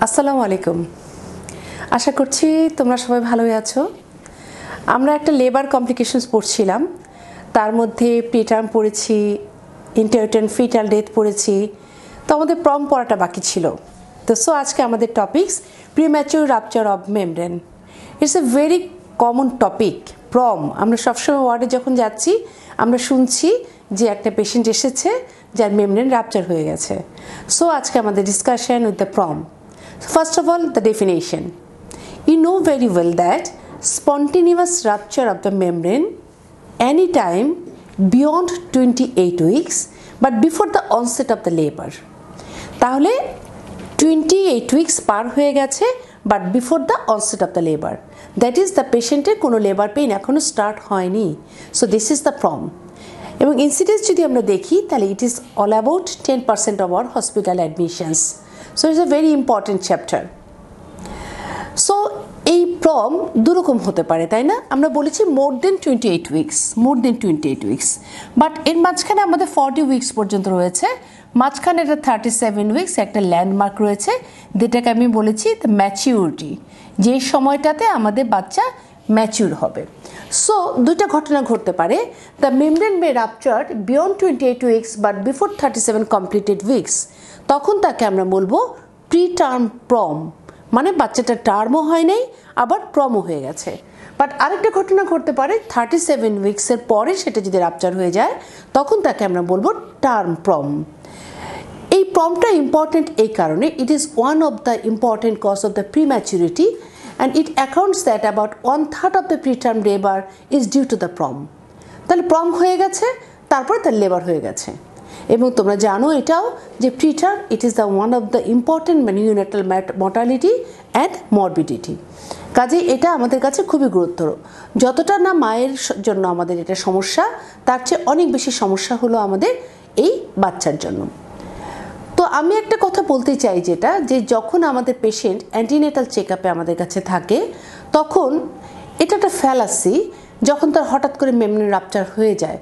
আসসালামু আলাইকুম। আশা করছি তোমরা সবাই ভালোই আছো। আমরা একটা লেবার কমপ্লিকেশনস পড়ছিলাম, তার মধ্যে প্রিটার্ম পড়েছি, ইন্টারটেন ফিটাল ডেথ পড়েছি, তো আমাদের প্রম পড়াটা বাকি ছিল। তো আজকে আমাদের topics premature rupture of membrane. It's a very common topic. PROM আমরা সবসময় ওয়ার্ডে যখন যাচ্ছি আমরা শুনছি যে একটা পেশেন্ট এসেছে যার মেমব্রেন রাপচার হয়ে গেছে। আজকে আমাদের discussion with the PROM. First of all, the definition. You know very well that spontaneous rupture of the membrane anytime beyond 28 weeks but before the onset of the labor. তাহলে 28 weeks পার হয়ে গেছে but before the onset of the labor. That is the patient-এর কোনো labor pain এখনো start হয়নি. So this is the PROM. এবং incidence যদি আমরা দেখি তাহলে it is all about 10% of our hospital admissions. So it's a very important chapter. So এই প্রম দুরকম হতে পারে, তাই না? আমরা বলেছি মোর দেন 28 উইকস, বাট এর মাঝখানে আমাদের 40 উইকস পর্যন্ত রয়েছে, মাঝখানে একটা 37 উইকস একটা ল্যান্ডমার্ক রয়েছে, যেটাকে আমি বলেছি দ্য ম্যাচিউরিটি, যে সময়টাতে আমাদের বাচ্চা ম্যাচিউর হবে। সো দুইটা ঘটনা ঘটতে পারে। The membrane May rupture beyond 28 weeks but before 37 completed weeks, তখন তাকে আমরা বলবো প্রিটার্ম প্রম, মানে বাচ্চাটা টার্মও হয় নাই আবার প্রমও হয়ে গেছে। বাট আরেকটা ঘটনা ঘটতে পারে 37 উইকসের পরে সেটা যদি রাপচার হয়ে যায় তখন তাকে আমরা বলবো টার্ম প্রম। এই প্রমটা ইম্পর্টেন্ট এই কারণে, it is one of the important cause of the prematurity and it accounts that about 1/3 of the preterm labor is due to the PROM. তাহলে প্রম হয়ে গেছে, তারপরে তার লেবার হয়ে গেছে। এবং তোমরা জানো এটাও যে preterm it is the one of the important neonatal mortality and morbidity. কাজে এটা আমাদের কাছে খুবই গুরুত্বপূর্ণ। যতটা না মায়ের জন্য আমাদের এটা সমস্যা, তার চেয়ে অনেক বেশি সমস্যা হলো আমাদের এই বাচ্চার জন্য। তো আমি একটা কথা বলতে চাই, যেটা যে যখন আমাদের পেশেন্ট অ্যান্টিনেটাল চেক আপে আমাদের কাছে থাকে তখন এটা একটা ফ্যালাসি, যখন তার হঠাৎ করে মেমব্রেন রাপচার হয়ে যায়,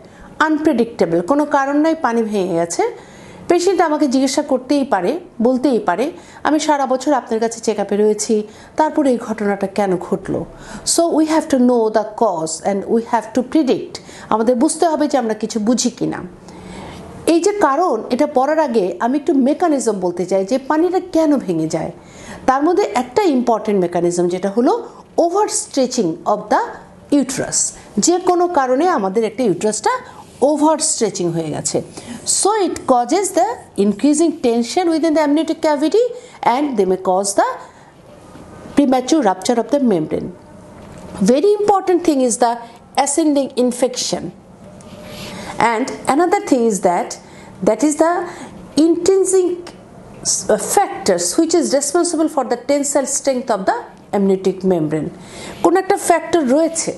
আনপ্রেডিক্টেবল, কোনো কারণ নাই, পানি ভেঙে গেছে, পেশেন্ট আমাকে জিজ্ঞাসা করতেই পারে, বলতেই পারে আমি সারা বছর আপনার কাছে চেক আপে রয়েছি, তারপরে এই ঘটনাটা কেন ঘটলো। So we have to know the cause and we have to predict. আমাদের বুঝতে হবে যে আমরা কিছু বুঝি কিনা। এই যে কারণ, এটা পড়ার আগে আমি একটু মেকানিজম বলতে চাই যে পানিটা কেন ভেঙে যায়। তার মধ্যে একটা ইম্পর্টেন্ট মেকানিজম যেটা হলো over stretching of the uterus. যে কোনো কারণে আমাদের একটা ইউট্রাসটা ওভার স্ট্রেচিং হয়ে গেছে। So it causes the increasing tension within the amniotic cavity and they may cause the premature rupture of the membrane. Very important thing is the ascending infection. And another thing is that is the intrinsic factors which is responsible for the tensile strength of the amniotic membrane. কোনো একটা factor রয়েছে,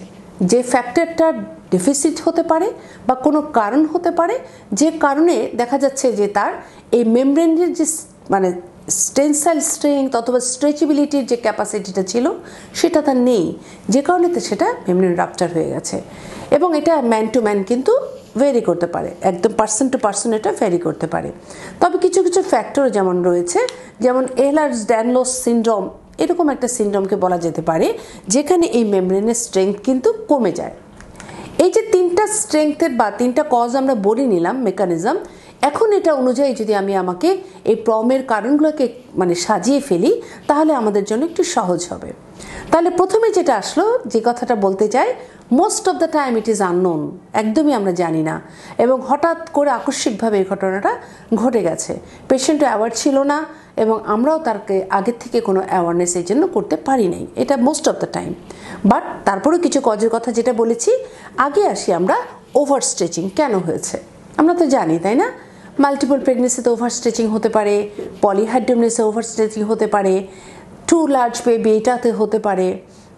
যে ফ্যাক্টরটা deficit হতে পারে বা কোনো কারণ হতে পারে, যে কারণে দেখা যাচ্ছে যে তার এই মেমব্রেনের যে মানে টেনসাইল স্ট্রেংথ অথবা স্ট্রেচেবিলিটির যে ক্যাপাসিটিটা ছিল সেটা তার নেই, যে কারণে সেটা মেমব্রেন রাপচার হয়ে গেছে। এবং এটা ম্যান টু ম্যান কিন্তু ভ্যারি করতে পারে, একদম পার্সন টু পার্সন এটা ভ্যারি করতে পারে। তবে কিছু কিছু ফ্যাক্টর যেমন রয়েছে, যেমন এহলার্স-ড্যানলস সিনড্রোম, এরকম একটা সিনড্রোমকে বলা যেতে পারে যেখানে এই মেমব্রেনের স্ট্রেংথ কিন্তু কমে যায়। এই যে তিনটা স্ট্রেংথের বা তিনটা কজ আমরা বলে নিলাম মেকানিজম, এখন এটা অনুযায়ী যদি আমাকে এই প্রমের কারণগুলোকে মানে সাজিয়ে ফেলি তাহলে আমাদের জন্য একটু সহজ হবে। তাহলে প্রথমে যেটা আসলো, যে কথাটা বলতে চাই, most of the time it is unknown, একদমই আমরা জানি না, এবং হঠাৎ করে আকস্মিকভাবে এই ঘটনাটা ঘটে গেছে, পেশেন্টও অ্যাওয়ার ছিল না এবং আমরাও তাকে আগের থেকে কোনো অ্যাওয়ারনেস এই জন্য করতে পারি নাই, এটা most of the time. But তারপরেও কিছু কজের কথা যেটা বলেছি, আগে আসি আমরা ওভার স্ট্রেচিং কেন হয়েছে। আমরা তো জানি, তাই না, মাল্টিপল প্রেগনেন্সিতে ওভার স্ট্রেচিং হতে পারে, পলিহাইড্রোমনেসে ওভার স্ট্রেচিং হতে পারে, টু লার্জ বেবি এটাতে হতে পারে।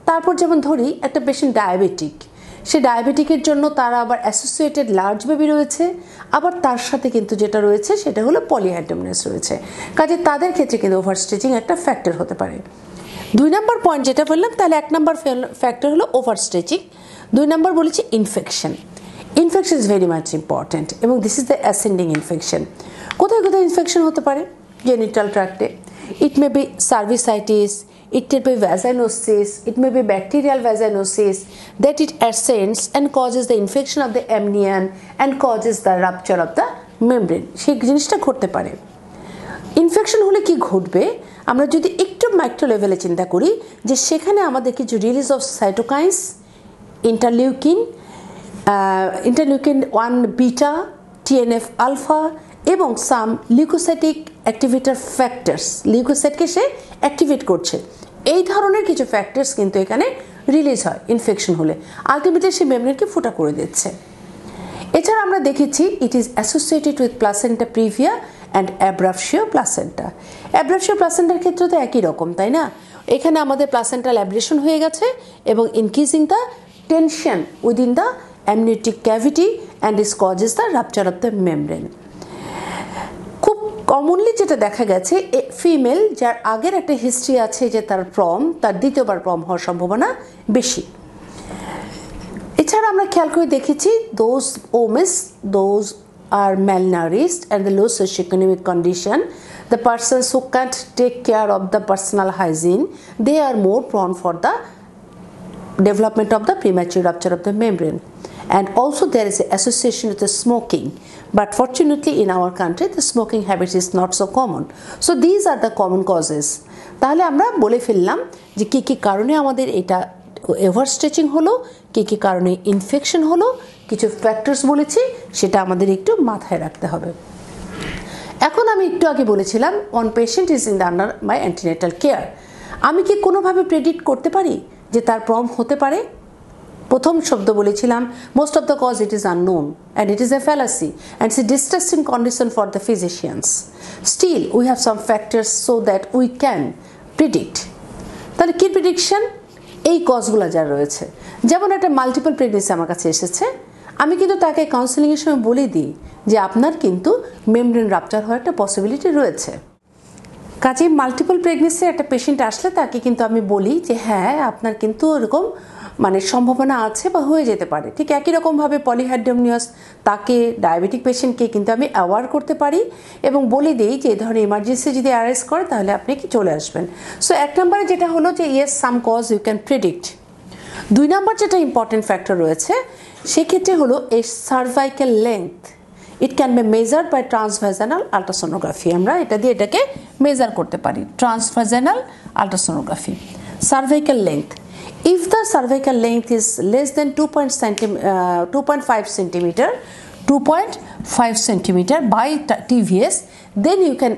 তারপর যেমন ধরি একটা পেশেন্ট ডায়াবেটিক, সে ডায়াবেটিকের জন্য তার আবার অ্যাসোসিয়েটেড লার্জ বেবি রয়েছে, আবার তার সাথে কিন্তু যেটা রয়েছে সেটা হলো পলিহাইড্রোমনেস রয়েছে, কাজে তাদের ক্ষেত্রে কিন্তু ওভার স্ট্রেচিং একটা ফ্যাক্টর হতে পারে। 2 নম্বর পয়েন্ট যেটা বললাম, তাহলে 1 নম্বর ফ্যাক্টর হলো ওভার স্ট্রেচিং, 2 নম্বর বলেছি infection. Infection is very much important এবং this is the ascending infection. কোথায় কোথায় ইনফেকশন হতে পারে? জেনিটাল ট্র্যাক্টে, It may be cervicitis, it may be vaginosis, it may be bacterial vaginosis that it ascends and causes the infection of the amnion and causes the rupture of the membrane. সেই জিনিসটা ঘটতে পারে। Infection হলে কি ঘটবে, আমরা যদি একটু মাইক্রো লেভেলে চিন্তা করি যে সেখানে আমাদের কিছু release of cytokines, interleukin 1 beta, TNF alpha এবং সাম লিউকোসাইটিক অ্যাক্টিভেটর ফ্যাক্টরস, লিউকোসাইটকে সে অ্যাক্টিভেট করছে, এই ধরনের কিছু ফ্যাক্টরস কিন্তু এখানে রিলিজ হয় ইনফেকশন হলে, আলটিমেটলি সে মেমব্রেনকে ফুটা করে দিচ্ছে। এছাড়া আমরা দেখেছি it is associated with placenta previa and abruptio placenta. Abruptio প্লাসেন্টার ক্ষেত্রে তো একই রকম, তাই না? এখানে আমাদের প্লাসেন্টাল অ্যাব্রেশন হয়ে গেছে এবং increasing the tension within the amniotic cavity and this causes the rupture of the membrane. খুব কমনলি যেটা দেখা গেছে, ফিমেল যার আগের একটা হিস্ট্রি আছে যে তার প্রম, তার দ্বিতীয়বার প্রম হওয়ার সম্ভাবনা বেশি। এছাড়া আমরা খেয়াল করে দেখেছি those are malnourished and the low socioeconomic condition, the persons who can't take care of the personal hygiene, they are more prone for the development of the premature rupture of the membrane. And also there is an association with the smoking, but fortunately in our country the smoking habit is not so common. So these are the common causes. তাহলে আমরা বলে ফেললাম যে কি কি কারণে আমাদের এটা ওভারস্ট্রেচিং হলো, কি কি কারণে ইনফেকশন হলো, কিছু ফ্যাক্টরস বলেছি, সেটা আমাদের একটু মাথায় রাখতে হবে। এখন আমি একটু আগে বলেছিলাম one patient is in the under my antenatal care. আমি কি কোনোভাবে প্রেডিক্ট করতে পারি যে তার প্রম হতে পারে? প্রথম শব্দ বলেছিলাম most of the cause it is unknown and it is a fallacy and it's a distressing condition for the physicians. Still we have some factors so that we can predict. তাহলে কি প্রিডিকশন? এই কজগুলো যা রয়েছে, যেমন একটা multiple pregnancy আমার কাছে এসেছে, আমি কিন্তু তাকে কাউন্সেলিংয়ের সময় বলে দিই যে আপনার কিন্তু মেমব্রেন রাপচার হওয়ার একটা পসিবিলিটি রয়েছে। কাজেই মাল্টিপল প্রেগনেন্সি একটা পেশেন্ট আসলে তাকে কিন্তু আমি বলি যে হ্যাঁ আপনার কিন্তু এরকম মানে সম্ভাবনা আছে বা হয়ে যেতে পারে। ঠিক একই রকমভাবে পলিহাইড্রোমনিয়াস তাকে ডায়াবেটিক পেশেন্টকে কিন্তু আমি অ্যাওয়ার করতে পারি এবং বলে দিই যে এই ধরনের ইমার্জেন্সি যদি অ্যারাইজ করে তাহলে আপনি কি চলে আসবেন। সো এক নম্বরে যেটা হলো যে yes some cause you can predict. দুই নম্বর যেটা ইম্পর্টেন্ট ফ্যাক্টর রয়েছে সেক্ষেত্রে হলো এই cervical length. It can be measured by transvaginal ultrasonography. আমরা এটা দিয়ে এটাকে মেজার করতে পারি, transvaginal ultrasonography. Cervical length, if the cervical length is less than 2.5 centimeter by TVS, then you can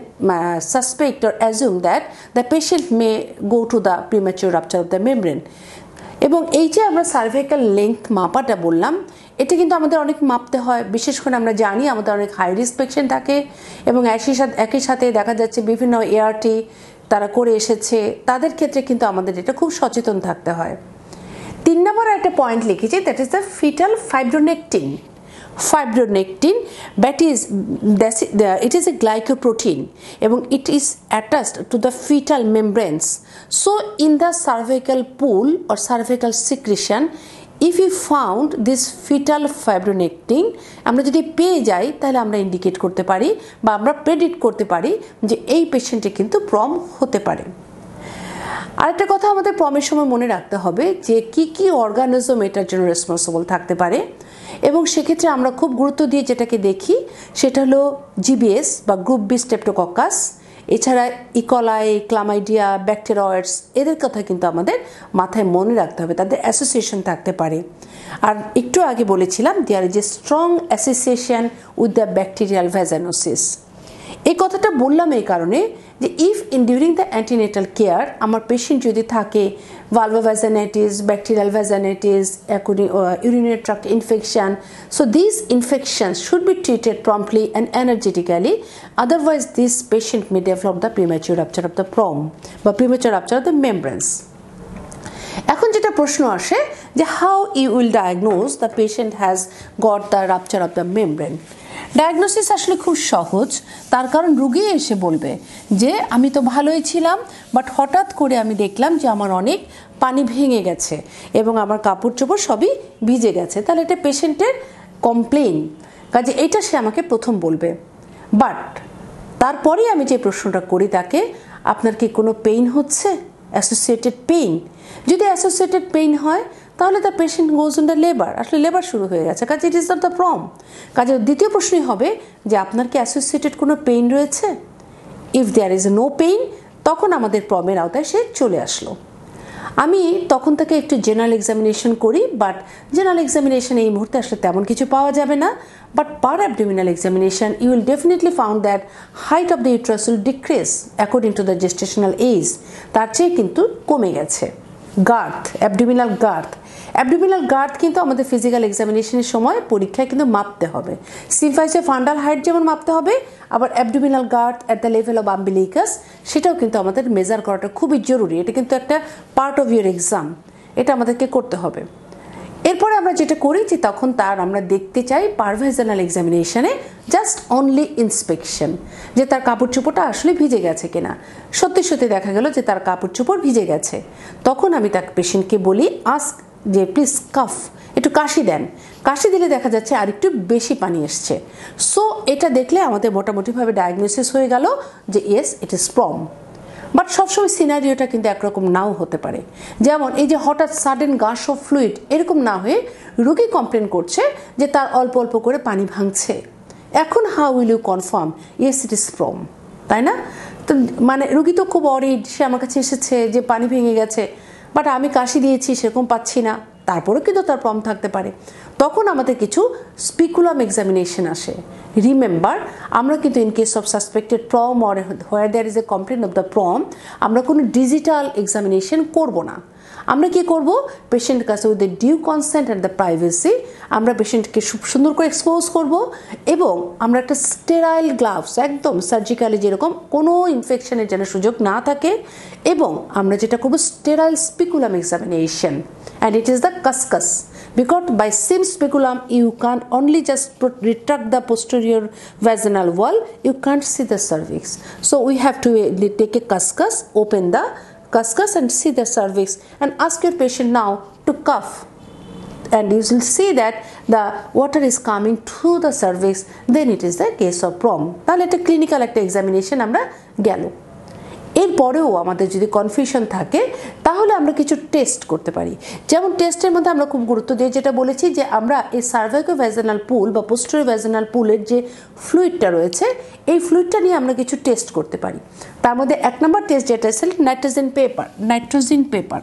suspect or assume that the patient may go to the premature rupture of the membrane. এবং এই যে আমরা cervical length মাপাটা বললাম, এটা কিন্তু আমাদের অনেক মাপতে হয়, বিশেষ করে আমরা জানি আমাদের অনেক হাই রিস্ক পেশেন্ট থাকে এবং একই সাথে দেখা যাচ্ছে বিভিন্ন এআরটি তারা করে এসেছে, তাদের ক্ষেত্রে কিন্তু আমাদের এটা খুব সচেতন থাকতে হয়। 3 নম্বর একটা পয়েন্ট লিখেছি, that is the fetal fibronectin. Fibronectin, that is it is a glycoprotein এবং it is attached to the fetal membranes. So in the cervical pool or cervical secretion, if you found this fetal fibronectin, আমরা যদি পেয়ে যাই তাহলে আমরা indicate করতে পারি বা আমরা প্রেডিক্ট করতে পারি যে এই পেশেন্টে কিন্তু প্রম হতে পারে। আরেকটা কথা আমাদের প্রমের সময় মনে রাখতে হবে যে কি কি অর্গানিজম এটার জন্য রেসপন্সিবল থাকতে পারে এবং সেক্ষেত্রে আমরা খুব গুরুত্ব দিয়ে যেটাকে দেখি সেটা হলো জিবিএস বা গ্রুপ বি স্ট্রেপ্টোকক্কাস, এছাড়া ইকলাই, ক্লামাইডিয়া, ব্যাকটেরয়েডস, এদের কথা কিন্তু আমাদের মাথায় মনে রাখতে হবে, তাদের অ্যাসোসিয়েশন থাকতে পারে। আর একটু আগে বলেছিলাম there is a strong association with the bacterial vaginosis. এই কথাটা বললাম এই কারণে যে if in during the antenatal care আমার পেশেন্ট যদি থাকে vulvovaginitis, bacterial vaginitis, urinary tract infection, so these infections should be treated promptly and energetically, otherwise this patient may develop the premature rupture of the prom বা premature rupture of the membranes. এখন যেটা প্রশ্ন আসে যে how you will diagnose the patient has got the rupture of the membrane. Diagnosis আসলে খুব সহজ, তার কারণ রোগী এসে বলবে যে আমি তো ভালোই ছিলাম বাট হঠাৎ করে আমি দেখলাম যে আমার অনেক পানি ভেঙে গেছে এবং আমার কাপড় চোপড় সবই ভিজে গেছে, তাহলে এটা পেশেন্টের কমপ্লেইন, কাজে এটা সে আমাকে প্রথম বলবে। বাট তারপরে আমি যে প্রশ্নটা করি তাকে, আপনার কি কোনো পেইন হচ্ছে, অ্যাসোসিয়েটেড পেইন? যদি অ্যাসোসিয়েটেড পেইন হয় তাহলে the patient goes in the labour, আসলে লেবার শুরু হয়ে গেছে, কাজে ইট ইজ নট দ্য প্রম। কাজে দ্বিতীয় প্রশ্নই হবে যে আপনার কি অ্যাসোসিয়েটেড কোনো পেইন রয়েছে? If there is no pain, তখন আমাদের প্রমের আওতায় সে চলে আসলো। আমি তখন থেকে একটু জেনারেল এক্সামিনেশন করি, বাট জেনারেল এক্সামিনেশন এই মুহূর্তে আসলে তেমন কিছু পাওয়া যাবে না, but per abdominal examination you will definitely found that height of the uterus will decrease according to the gestational age, তার চেয়ে কিন্তু কমে গেছে। Girth, abdominal girth, abdominal girth কিন্তু আমাদের ফিজিক্যাল এক্সামিনেশনের সময় পরীক্ষায় কিন্তু মাপতে হবে। সিম্পাইসে ফান্ডাল হাইট যেমন মাপতে হবে, আবার abdominal girth at the level of umbilicus সেটাও কিন্তু আমাদের মেজার করাটা খুবই জরুরি। এটা কিন্তু একটা পার্ট অফ ইউর এক্সাম, এটা আমাদেরকে করতে হবে। এরপরে আমরা যেটা করি যে তখন তার আমরা দেখতে চাই পারভাইজানাল এক্সামিনেশনে জাস্ট অনলি ইন্সপেকশন, যে তার কাপড় চোপড়টা আসলে ভিজে গেছে কিনা। সত্যি সত্যি দেখা গেল যে তার কাপড় চোপড় ভিজে গেছে, তখন আমি তার পেশেন্টকে বলি আস্ক যে প্লিজ কাফ, একটু কাশি দেন। কাশি দিলে দেখা যাচ্ছে আর একটু বেশি পানি এসছে। সো এটা দেখলে আমাদের মোটামুটিভাবে ডায়াগনোসিস হয়ে গেল যে yes it is PROM. But সবসময় সিনারিওটা কিন্তু একরকম নাও হতে পারে। যেমন এই যে হঠাৎ সাডেন গাশ অফ ফ্লুইড, এরকম না হয়ে রোগী কমপ্লেন করছে যে তার অল্প অল্প করে পানি ভাঙছে। এখন how will you confirm yes it is PROM, তাই না? তো মানে রোগী তো খুব অরিড, সে আমার কাছে এসেছে যে পানি ভেঙে গেছে, বাট আমি কাশি দিয়েছি সেরকম পাচ্ছি না, তারপরেও কিন্তু তার প্রম থাকতে পারে। তখন আমাদের কিছু স্পিকুলাম এক্সামিনেশন আসে। রিমেম্বার, আমরা কিন্তু in case of suspected PROM or where there is a complain of the PROM, আমরা কোনো ডিজিটাল এক্সামিনেশন করব না। আমরা কি করব, পেশেন্ট কাছে with the due consent and the privacy আমরা পেশেন্টকে খুব সুন্দর করে এক্সপোজ করব, এবং আমরা একটা স্টেরাইল গ্লাভস, একদম সার্জিক্যালি যেরকম কোনো ইনফেকশনের যেন সুযোগ না থাকে, এবং আমরা যেটা করব sterile speculum examination, and it is the Cusco's, because by sim speculum you can't only just retract the posterior vaginal wall, you can't see the cervix. So we have to take a cuscus, open the cuscus and see the cervix, and ask your patient now to cough, and you will see that the water is coming through the cervix, then it is the case of PROM. তাহলে এটা clinical একটা examination আমরা গেল। এরপরেও আমাদের যদি confusion থাকে তাহলে আমরা কিছু টেস্ট করতে পারি। যেমন টেস্টের মধ্যে আমরা খুব গুরুত্ব দিয়ে যেটা বলেছি যে আমরা এই সার্ভাইকো ভ্যাজিনাল পুল বা পোস্টেরিয়র ভ্যাজিনাল পুলের যে ফ্লুইডটা রয়েছে, এই ফ্লুইডটা নিয়ে আমরা কিছু টেস্ট করতে পারি। তার মধ্যে এক নম্বর টেস্ট যেটা আছে nitrogen paper.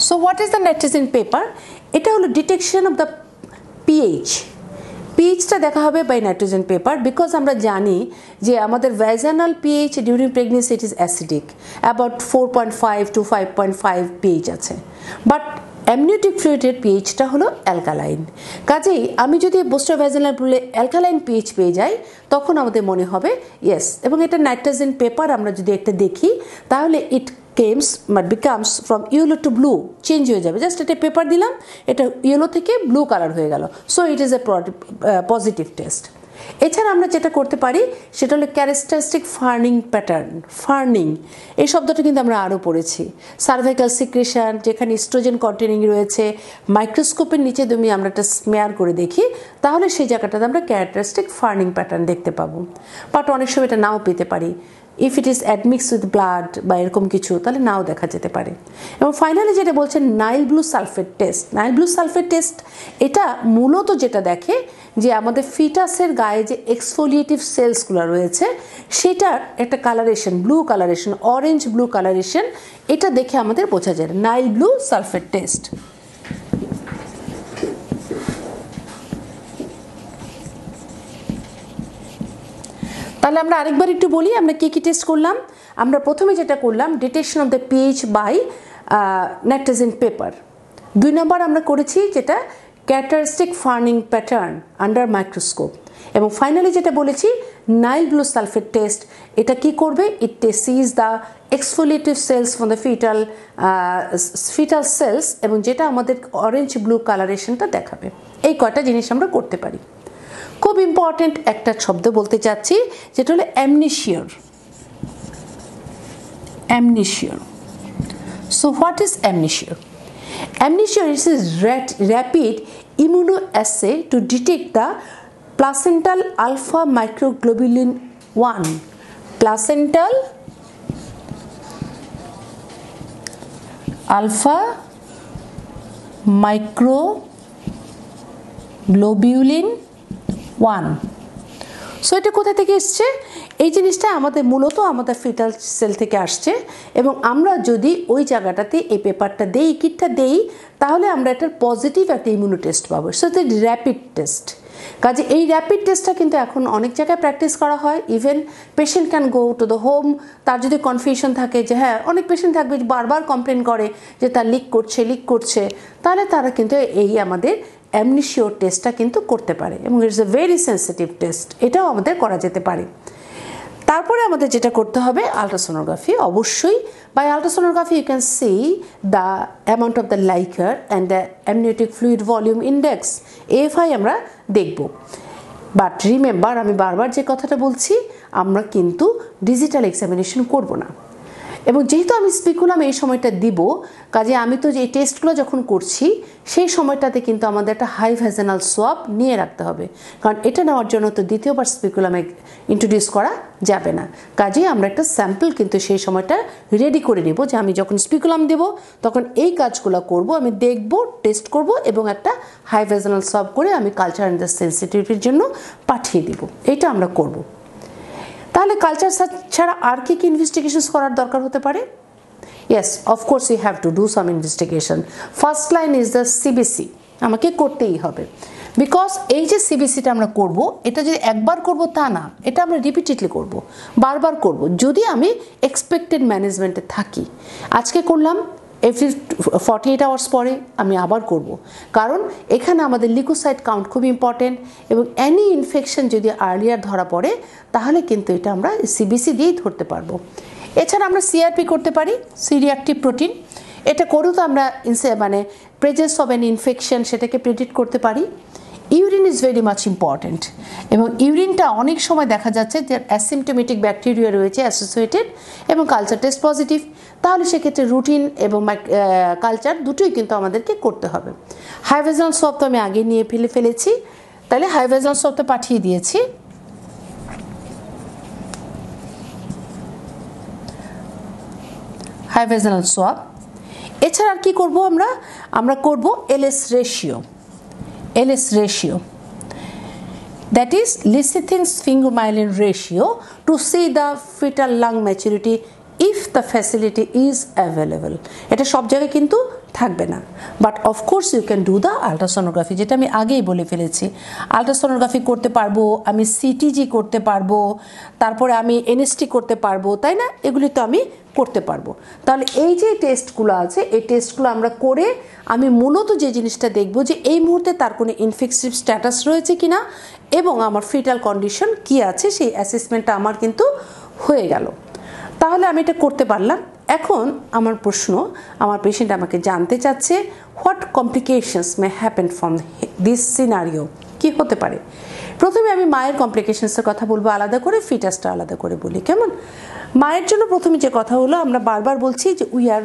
So what is the nitrogen paper? এটা হলো ডিটেকশন অফ দ্য পিএইচটা দেখা হবে বাই নাইট্রোজেন পেপার, বিকজ আমরা জানি যে আমাদের vaginal pH during pregnancy it is acidic, about 4.5 to 5.5 pH আছে, বাট অ্যামনিওটিক ফ্লুইডের পিএইচটা হলো অ্যালকালাইন। কাজেই আমি যদি পোস্টেরিয়র ভ্যাজিনাল পুলে অ্যালকালাইন পিএইচ পেয়ে যাই তখন আমাদের মনে হবে ইয়েস, এবং এটা নাইট্রোজেন পেপার আমরা যদি একটা দেখি তাহলে ইট becomes from yellow to blue, change হয়ে যাবে। জাস্ট এটা পেপার দিলাম, এটা ইয়েলো থেকে ব্লু কালার হয়ে গেল। So it is A positive test. এছাড়া আমরা যেটা করতে পারি সেটা হলো ক্যারেক্টারিস্টিক ফার্নিং প্যাটার্ন। ফার্নিং এই শব্দটা কিন্তু আমরা আরও পড়েছি। সার্ভাইকাল সিক্রেশন, যেখানে ইস্ট্রোজেন কন্টেনিং রয়েছে, মাইক্রোস্কোপের নিচে তুমি আমরা একটা স্মেয়ার করে দেখি তাহলে সেই জায়গাটাতে আমরা ক্যারেক্টারিস্টিক ফার্নিং প্যাটার্ন দেখতে পাবো, বাট অনেক সময় এটা নাও পেতে পারি। If it is admix with blood বা এরকম কিছু তাহলে নাও দেখা যেতে পারে। এবং ফাইনালি যেটা বলছে নাইল ব্লু সালফেট টেস্ট, এটা মূলত যেটা দেখে যে আমাদের ফিটাসের গায়ে যে এক্সফোলিয়েটিভ সেলসগুলো রয়েছে সেটার একটা colouration, blue colouration, orange blue colouration, এটা দেখে আমাদের বোঝা যায় নাইল ব্লু সালফেট টেস্ট। তাহলে আমরা আরেকবার একটু বলি আমরা কি কি টেস্ট করলাম। আমরা প্রথমে যেটা করলাম detection of the pH by nitrogen paper. 2 নম্বর আমরা করেছি যেটা characteristic ferning pattern under microscope. এবং ফাইনালি যেটা বলেছি নাইল ব্লু সালফেট টেস্ট, এটা কি করবে, it sees the exfoliative cells from the fetal cells, এবং যেটা আমাদের অরেঞ্জ ব্লু কালারেশনটা দেখাবে। এই কয়টা জিনিস আমরা করতে পারি। খুব ইম্পর্টেন্ট একটা শব্দ বলতে চাচ্ছি যেটা হলো AmniSure. So what is AmniSure? Amnesia is a rapid immunoassay to detect the placental alpha microglobulin 1, placental alpha microglobulin 1। So এটা কোথা থেকে এসছে? এই জিনিসটা আমাদের মূলত আমাদের ফিটাল সেল থেকে আসছে, এবং আমরা যদি ওই জায়গাটাতে এই পেপারটা দেই, কিটটা দেই, তাহলে আমরা এটার পজিটিভ একটা ইমিউনো টেস্ট পাবো। সো এটা র্যাপিড টেস্ট। কাজে এই র্যাপিড টেস্টটা কিন্তু এখন অনেক জায়গায় প্র্যাকটিস করা হয়। Even patient can go to the home. তার যদি কনফিউশন থাকে যে হ্যাঁ, অনেক পেশেন্ট থাকবে বারবার কমপ্লেন করে যে তার লিক করছে, তাহলে তারা কিন্তু এই আমাদের অ্যামনিশিওর টেস্টটা কিন্তু করতে পারে, এবং it's a very sensitive test, এটাও আমাদের করা যেতে পারে। তারপরে আমাদের যেটা করতে হবে আলট্রাসোনোগ্রাফি অবশ্যই। By ultrasonography you can see the amount of the liquor and the amniotic fluid volume index, AFI আমরা দেখব। বাট রিমেম্বার, আমি বারবার যে কথাটা বলছি, আমরা কিন্তু ডিজিটাল এক্সামিনেশন করব না। এবং যেহেতু আমি স্পিকুলাম এই সময়টা দিব, কাজে আমি তো যে টেস্টগুলো যখন করছি সেই সময়টাতে কিন্তু আমাদের একটা হাই ভ্যাজেনাল সোয়াব নিয়ে রাখতে হবে, কারণ এটা নেওয়ার জন্য তো দ্বিতীয়বার স্পিকুলামে ইন্ট্রোডিউস করা যাবে না। কাজেই আমরা একটা স্যাম্পল কিন্তু সেই সময়টা রেডি করে নেব, যে আমি যখন স্পিকুলাম দেব তখন এই কাজগুলো করব, আমি দেখব, টেস্ট করব, এবং একটা হাই ভ্যাজেনাল সোয়াব করে আমি কালচার অ্যান্ড দ্য সেন্সিটিভিটির জন্য পাঠিয়ে দিব। এটা আমরা করব। তাহলে কালচার ছাড়া আর কি কি ইনভেস্টিগেশনস করার দরকার হতে পারে? Yes, of course you have to do some investigation. First line is the CBC, আমাকে করতেই হবে। বিকজ এই যে সিবিসিটা আমরা করব, এটা যদি একবার করব তা না, এটা আমরা রিপিটেডলি করব, বারবার করব, যদি আমি এক্সপেক্টেড ম্যানেজমেন্টে থাকি। আজকে করলাম, এভরি 48 আওয়ার্স পরে আমি আবার করব, কারণ এখানে আমাদের লিউকোসাইট কাউন্ট খুব ইম্পর্টেন্ট, এবং অ্যানি ইনফেকশন যদি আর্লিয়ার ধরা পড়ে তাহলে কিন্তু এটা আমরা সিবিসি দিয়েই ধরতে পারবো। এছাড়া আমরা সিআরপি করতে পারি, সি রিঅ্যাক্টিভ প্রোটিন। এটা করেও তো আমরা প্রেজেন্স অফ অ্যান ইনফেকশন সেটাকে প্রেডিক্ট করতে পারি। Urine is very much important, এবং ইউরিনটা অনেক সময় দেখা যাচ্ছে যে অ্যাসিমটোমেটিক ব্যাকটেরিয়া রয়েছে অ্যাসোসিয়েটেড, এবং কালচার টেস্ট পজিটিভ, তাহলে সেক্ষেত্রে রুটিন এবং কালচার দুটোই কিন্তু আমাদেরকে করতে হবে। হাই ভ্যাজেনাল সোয়াব তো আমি আগে নিয়ে ফেলেছি, তাহলে হাই ভ্যাজেনাল সোয়াবটা পাঠিয়ে দিয়েছি। হাই ভ্যাজেনাল সোয়াব। এছাড়া আর কি করব আমরা করব LS ratio. That is lecithin sphingomyelin ratio to see the fetal lung maturity if the facility is available. এটা সব জায়গায় কিন্তু থাকবে না, but of course you can do the ultrasonography, যেটা আমি আগেই বলে ফেলেছি। আলট্রাসোনোগ্রাফি করতে পারবো, আমি সিটিজি করতে পারবো, তারপরে আমি এনএসটি করতে পারবো, তাই না? এগুলি তো আমি করতে পারবো। তাহলে এই যে টেস্টগুলো আছে, এই টেস্টগুলো আমরা করে আমি মূলত যে জিনিসটা দেখব যে এই মুহূর্তে তার কোনো ইনফেকটিভ স্ট্যাটাস রয়েছে কিনা, এবং আমার ফিটাল কন্ডিশন কি আছে, সেই অ্যাসেসমেন্টটা আমার কিন্তু হয়ে গেল। তাহলে আমি এটা করতে পারলাম। এখন আমার প্রশ্ন, আমার পেশেন্ট আমাকে জানতে চাচ্ছে what complications may happen from this scenario, কি হতে পারে। প্রথমে আমি মায়ের কমপ্লিকেশনসের কথা বলবো আলাদা করে, ফিটাসটা আলাদা করে বলি, কেমন? মায়ের জন্য প্রথমে যে কথা হলো, আমরা বারবার বলছি যে we are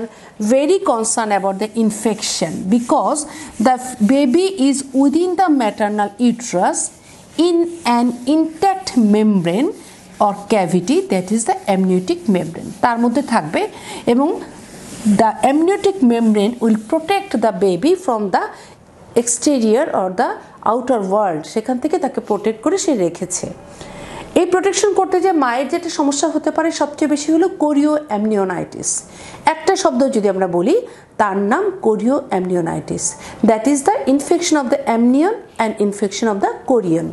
very concern about the infection, because the baby is within the maternal uterus in an intact membrane or cavity, that is the amniotic membrane, তার মধ্যে থাকবে, এবং the amniotic membrane will protect the baby from the exterior or the outer world, সেখান থেকে তাকে protect করে সে রেখেছে। এই প্রোটেকশন করতে যে মায়ের যেটা সমস্যা হতে পারে সবচেয়ে বেশি হলো কোরিও অ্যামনিওনাইটিস। একটা শব্দ যদি আমরা বলি, তার নাম chorioamnionitis, that is the infection of the amnion and infection of the chorion.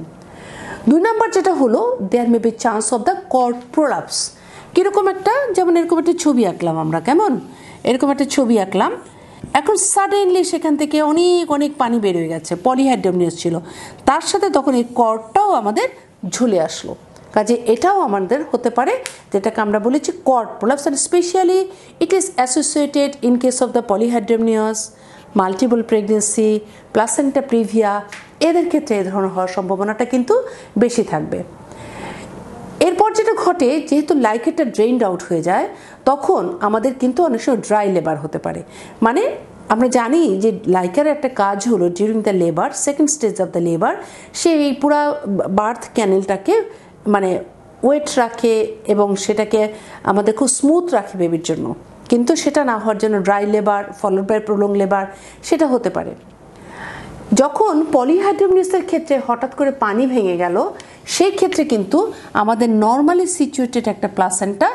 2 নম্বর যেটা হলো, there may be chance of the cord prolapse. কীরকম একটা, যেমন এরকম একটা ছবি আঁকলাম আমরা, কেমন? এরকম একটা ছবি আঁকলাম, এখন সাডেনলি সেখান থেকে অনেক অনেক পানি বের হয়ে গেছে, পলিহাইড্রোমিয়াস ছিল, তার সাথে তখন এই কর্ডটাও আমাদের ঝুলে আসলো। কাজে এটাও আমাদের হতে পারে, যেটাকে আমরা বলেছি cord prolapse, and specially it is associated in case of the polyhydramnios, multiple pregnancy, placenta previa, এদের ক্ষেত্রে এই ধরনের হওয়ার সম্ভাবনাটা কিন্তু বেশি থাকবে। এরপর যেটা ঘটে, যেহেতু লাইকেটটা ড্রেইনড আউট হয়ে যায়, তখন আমাদের কিন্তু অনেক সময় ড্রাই লেবার হতে পারে, মানে আমরা জানি যে লাইকার একটা কাজ হলো during the labour, second stage of the labour, সে এই পুরা বার্থ ক্যানেলটাকে মানে ওয়েট রাখে এবং সেটাকে আমাদের খুব স্মুথ রাখে বেবির জন্য। কিন্তু সেটা না হওয়ার জন্য dry labour followed by prolong labour সেটা হতে পারে। যখন পলিহাইড্রোমনিসের ক্ষেত্রে হঠাৎ করে পানি ভেঙে গেল, সেই ক্ষেত্রে কিন্তু আমাদের নর্মালি সিচুয়েটেড একটা প্লাসেন্টা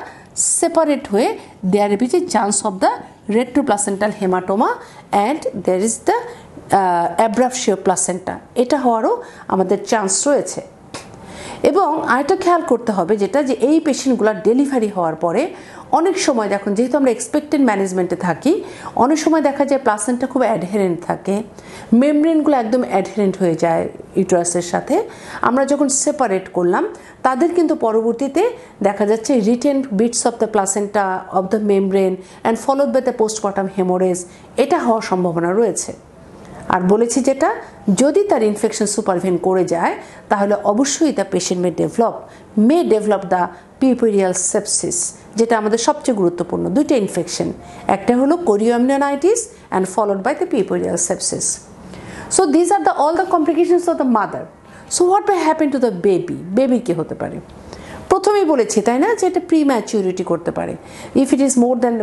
সেপারেট হয়ে there is a chance of the retroplacental haematoma and there is the abruptio placenta, এটা হওয়ারও আমাদের চান্স রয়েছে। এবং আরেকটা খেয়াল করতে হবে যেটা, যে এই পেশেন্টগুলোর ডেলিভারি হওয়ার পরে অনেক সময় দেখুন, যেহেতু আমরা এক্সপেক্টেড ম্যানেজমেন্টে থাকি, অনেক সময় দেখা যায় প্লাসেন্টা খুব অ্যাডহেরেন্ট থাকে, মেমব্রেনগুলো একদম অ্যাডহেরেন্ট হয়ে যায় ইউটেরাসের সাথে। আমরা যখন সেপারেট করলাম তাদের কিন্তু পরবর্তীতে দেখা যাচ্ছে retained bits of the placenta of the membrane and followed by the postmortem haemorrhage, এটা হওয়ার সম্ভাবনা রয়েছে। আর বলেছি যেটা, যদি তার ইনফেকশন সুপারভেন করে যায় তাহলে অবশ্যই the patient may develop the puerperal sepsis, যেটা আমাদের সবচেয়ে গুরুত্বপূর্ণ। দুইটা ইনফেকশন, একটা হলো chorioamnionitis and followed by the puerperal sepsis. So this are all the complications of the mother. So what may happen to the baby? Baby কি হতে পারে? প্রথমেই বলেছি তাই না, যে এটা প্রিম্যাচুরিটি করতে পারে। If it is more than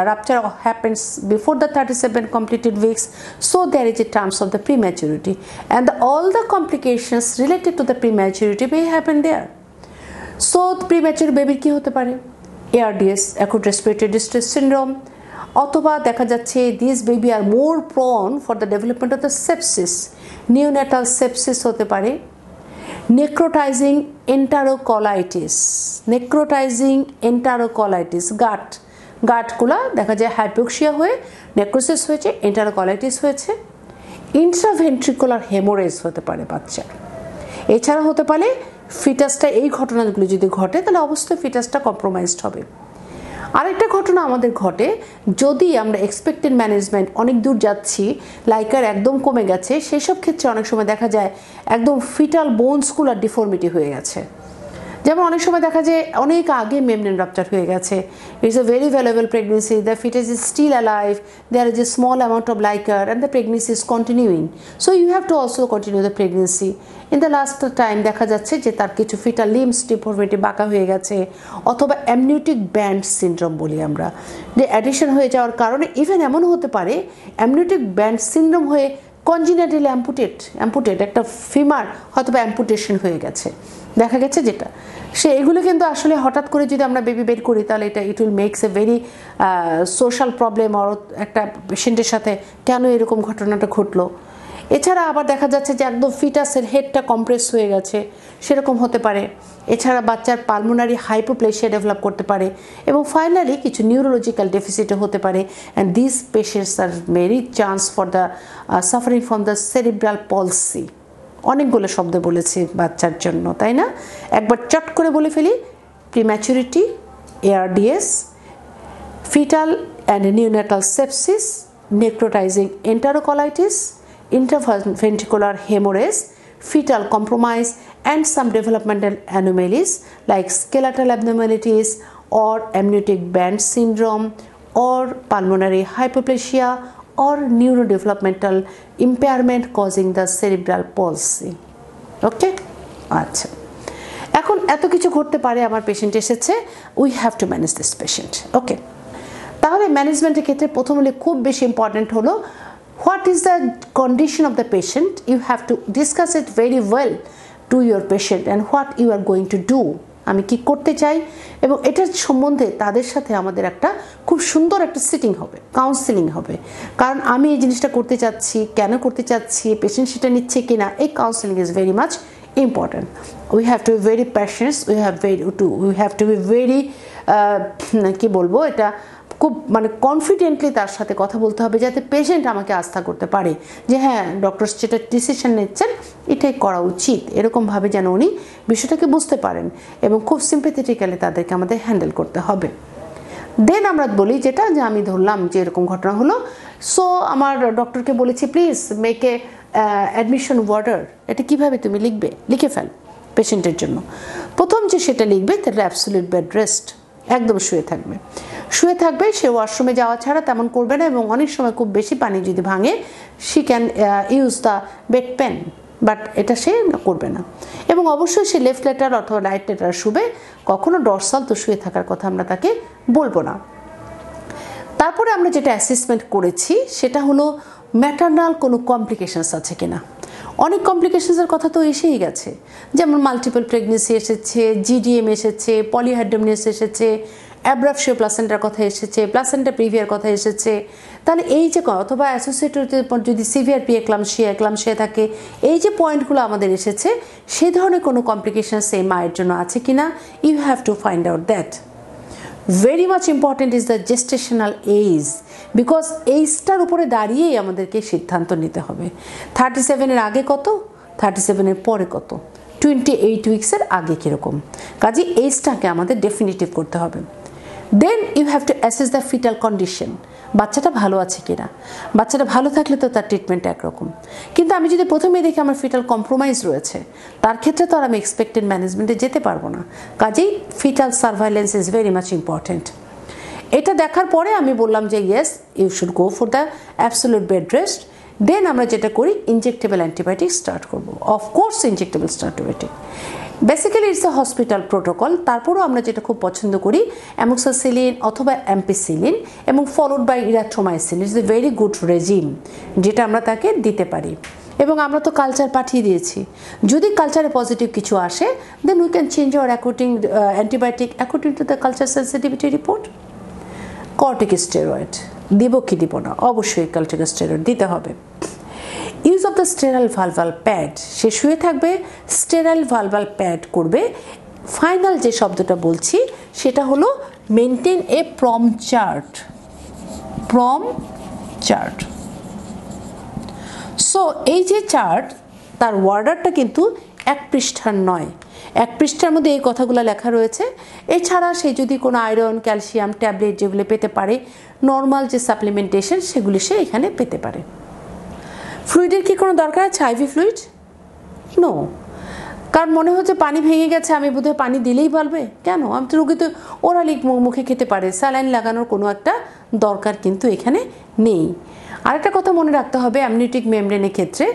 rupture happens before the 37 completed weeks, so there is a chance of the prematurity, and all the complications related to the prematurity may happen there. So premature বেবির কি হতে পারে? ARDS, acute respiratory distress syndrome, অথবা দেখা যাচ্ছে this baby are more prone for the development of the sepsis, neonatal sepsis হতে পারে, necrotising এন্টারোকলাইটিস, গাটগুলা দেখা যায় হাইপোক্সিয়া হয়ে নেক্রোসিস হয়েছে, এন্টারোকলাইটিস হয়েছে, ইন্ট্রাভেন্ট্রিকুলার হেমোরেজ হতে পারে বাচ্চার। এছাড়া হতে পারে ফিটাসটা, এই ঘটনাগুলো যদি ঘটে তাহলে অবশ্যই ফিটাসটা কম্প্রোমাইজড হবে। আরেকটা ঘটনা আমাদের ঘটে, যদি আমরা এক্সপেক্টেড ম্যানেজমেন্ট অনেক দূর যাচ্ছি, লাইকার একদম কমে গেছে, সেসব ক্ষেত্রে অনেক সময় দেখা যায় একদম ফিটাল বোনসগুলো ডিফর্মিটি হয়ে গেছে। যেমন অনেক সময় দেখা যায় অনেক আগে মেমব্রেন রাপচার হয়ে গেছে, it's a very valuable pregnancy, the fetus is still alive, there is a small amount of liquor and the pregnancy is continuing, so you have to also continue the pregnancy. In the last time দেখা যাচ্ছে যে তার কিছু fetal লিম্স deformity বাঁকা হয়ে গেছে, অথবা amniotic band syndrome বলি আমরা, যে অ্যাডিশন হয়ে যাওয়ার কারণে ইভেন এমন হতে পারে অ্যামনিওটিক ব্যান্ড সিনড্রোম হয়ে কনজিনেটালি অ্যাম্পুটেট একটা ফিমার হয়তো বা অ্যাম্পুটেশন হয়ে গেছে দেখা গেছে, যেটা সে এগুলো কিন্তু আসলে হঠাৎ করে যদি আমরা বেবি বের করি তাহলে এটা it will makes a very social problem, আর একটা পেশেন্টের সাথে কেন এরকম ঘটনাটা ঘটলো। এছাড়া আবার দেখা যাচ্ছে যে একদম ফিটাসের হেডটা কম্প্রেস হয়ে গেছে, সেরকম হতে পারে। এছাড়া বাচ্চার পালমোনারি হাইপোপ্লেসিয়া ডেভেলপ করতে পারে, এবং ফাইনালি কিছু নিউরোলজিক্যাল ডেফিসিটও হতে পারে, and this patients are very chance for the suffering from the cerebral palsy. অনেকগুলো শব্দ বলেছি বাচ্চার জন্য, তাই না? একবার চট করে বলে ফেলি, prematurity, ARDS, fetal and neonatal sepsis, necrotizing enterocolitis, intraventricular hemorrhage, fetal compromise, and some developmental anomalies like skeletal abnormalities or amniotic band syndrome or pulmonary hypoplasia or neurodevelopmental impairment causing the cerebral palsy. Okay, আচ্ছা, এখন এত কিছু ঘটতে পারে, আমার patient এসেছে, we have to manage this patient. Okay, তাহলে ম্যানেজমেন্টের ক্ষেত্রে প্রথম হলে খুব বেশি ইম্পর্টেন্ট হলো what is the condition of the patient. You have to discuss it very well to your patient and what you are going to do, আমি কি করতে চাই, এবং এটার সম্বন্ধে তাদের সাথে আমাদের একটা খুব সুন্দর একটা সিটিং হবে, কাউন্সিলিং হবে। কারণ আমি এই জিনিসটা করতে চাচ্ছি, কেন করতে চাচ্ছি, পেশেন্ট সেটা নিচ্ছে কিনা, এই counselling is very much important. We have to be very passionate, we have to be very কী বলবো, এটা খুব মানে কনফিডেন্টলি তার সাথে কথা বলতে হবে, যাতে পেশেন্ট আমাকে আস্থা করতে পারে যে হ্যাঁ ডক্টর যেটা ডিসিশন নিচ্ছেন এটাই করা উচিত, এরকমভাবে যেন উনি বিষয়টাকে বুঝতে পারেন, এবং খুব সিম্প্যাথেটিক্যালি তাদেরকে আমাদের হ্যান্ডেল করতে হবে। দেন আমরা বলি যেটা, যে আমি ধরলাম যে এরকম ঘটনা হলো, সো আমার ডক্টরকে বলেছি please make a admission order, এটা কিভাবে তুমি লিখবে, লিখে ফেল পেশেন্টের জন্য। প্রথম যে সেটা লিখবে তার অ্যাবসলিউট বেড রেস্ট, একদম শুয়ে থাকবে। শুয়ে থাকবে, সে ওয়াশরুমে যাওয়া ছাড়া তেমন করবে না, এবং অনেক সময় খুব বেশি পানি যদি ভাঙে she can use the bed pan, but এটা সে করবে না। এবং অবশ্যই সে লেফট লেটার অথবা রাইট লেটার শুবে, কখনো ডরসাল তো শুয়ে থাকার কথা আমরা তাকে বলবো না। তারপরে আমরা যেটা অ্যাসেসমেন্ট করেছি সেটা হলো ম্যাটারনাল কোনো কমপ্লিকেশনস আছে কিনা। অনেক কমপ্লিকেশনসের কথা তো এসেই গেছে, যেমন মাল্টিপল প্রেগনেন্সি এসেছে, জিডিএম এসেছে, পলিহাইড্রোমনিয়াস এসেছে, অ্যাব্রাপশিও প্লাসেন্টার কথা এসেছে, প্লাসেন্টা প্রিভিয়ার কথা এসেছে। তাহলে এই যে অথবা অ্যাসোসিয়েটেড যদি সিভিয়ার এক্লামশিয়া থাকে, এই যে পয়েন্টগুলো আমাদের এসেছে, সেই ধরনের কোনো কমপ্লিকেশনস এই মায়ের জন্য আছে কিনা, you have to find out that. Very much important is the gestational age, because এইজটার উপরে দাঁড়িয়েই আমাদেরকে সিদ্ধান্ত নিতে হবে 37-এর আগে কত, 37-এর পরে কত, 28 উইক্সের আগে কীরকম। কাজে এইজটাকে আমাদের ডেফিনিটিভ করতে হবে। Then you have to assess the fetal condition, বাচ্চাটা ভালো আছে কিনা। বাচ্চাটা ভালো থাকলে তো তার ট্রিটমেন্ট একরকম, কিন্তু আমি যদি প্রথমেই দেখি আমার ফিটাল কম্প্রোমাইজ রয়েছে, তার ক্ষেত্রে তো আর আমি এক্সপেক্টেড ম্যানেজমেন্টে যেতে পারবো না। কাজেই fetal surveillance is very much important. এটা দেখার পরে আমি বললাম যে yes you should go for the absolute bed rest. Then আমরা যেটা করি ইনজেক্টেবল অ্যান্টিবায়োটিক স্টার্ট করবো, of course injectable antibiotic. Basically it's a hospital protocol. তারপরেও আমরা যেটা খুব পছন্দ করি অ্যামোক্সাসিলিন অথবা অ্যাম্পিসিলিন, এবং followed by erythromycin. It's a very good regime যেটা আমরা তাকে দিতে পারি। এবং আমরা তো কালচার পাঠিয়ে দিয়েছি, যদি কালচারে পজিটিভ কিছু আসে then we can change our antibiotic according to the culture sensitivity report. Corticosteroid দিব কি দিব না, অবশ্যই কর্টিকোস্টেরয়েড দিতে হবে। Use of the sterile vulval pad, সে শুয়ে থাকবে, স্টেরাইল ভালভাল প্যাড করবে। ফাইনাল যে শব্দটা বলছি সেটা হলো maintain a PROM chart. So এই যে চার্ট, তার ওয়ার্ডারটা কিন্তু 1 পৃষ্ঠার নয়, 1 পৃষ্ঠার মধ্যে এই কথাগুলো লেখা রয়েছে। এছাড়া সে যদি কোনো আয়রন, ক্যালসিয়াম ট্যাবলেট যেগুলো পেতে পারে, নর্মাল যে সাপ্লিমেন্টেশন সেগুলি সে এখানে পেতে পারে। ফ্লুইডের কি কোনো দরকার আছে, আইভি ফ্লুইড? নো। কারণ মনে হচ্ছে পানি ভেঙে গেছে, আমি বোধহয় পানি দিলেই পারবে, কেন? আমি তো রোগী তো ওরালি মুখে খেতে পারে, স্যালাইন লাগানোর কোনো একটা দরকার কিন্তু এখানে নেই। আরেকটা কথা মনে রাখতে হবে অ্যামনিওটিক মেমব্রেনের ক্ষেত্রে,